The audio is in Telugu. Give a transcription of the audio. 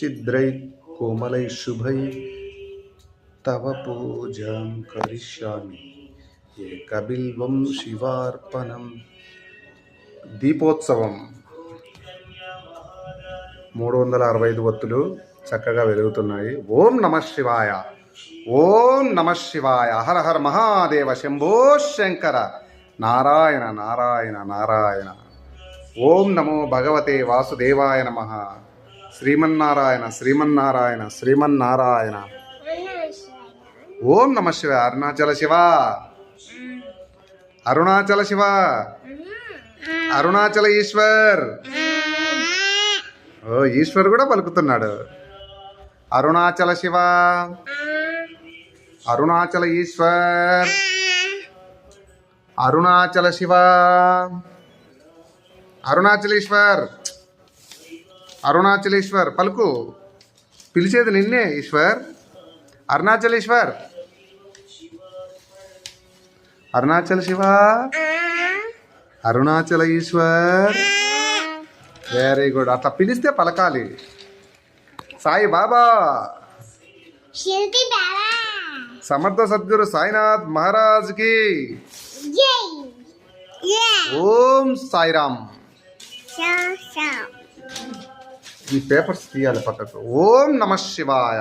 చిద్రై కోమలై శుభై తవ పూజాం కరిష్యామి ఏకబిల్వం శివార్పణం. దీపోత్సవం 365 ఒత్తులు చక్కగా వెలుగుతున్నాయి. ఓం నమః శివాయ, ఓం నమః శివాయ, హర హర మహాదేవ, శంభో శంకర, నారాయణ నారాయణ నారాయణ. ఓం నమో భగవతే వాసుదేవాయ నమః. శ్రీమన్నారాయణ శ్రీమన్నారాయణ శ్రీమన్నారాయణ. ఓం నమః శివాయ. అరుణాచల శివ, అరుణాచల శివ, అరుణాచల ఈశ్వర్. ఓ ఈశ్వర్ కూడా పలుకుతున్నాడు. అరుణాచల శివ, అరుణాచల ఈశ్వర్, అరుణాచల శివ, అరుణాచలేశ్వర్, అరుణాచలేశ్వర్ పలుకు. పిలిచేది నిన్నే ఈశ్వర్. అరుణాచలేశ్వర్, అరుణాచల శివ, అరుణాచల ఈశ్వర్. Very good. అట్లా పిలిస్తే పలకాలి. సాయి బాబా, సమర్థ సద్గురు సాయినాథ్ మహారాజ్ కి ఓం సాయిరామ్. ఈ పేపర్స్ తీయాలి పక్కకు. ఓం నమః శివాయ.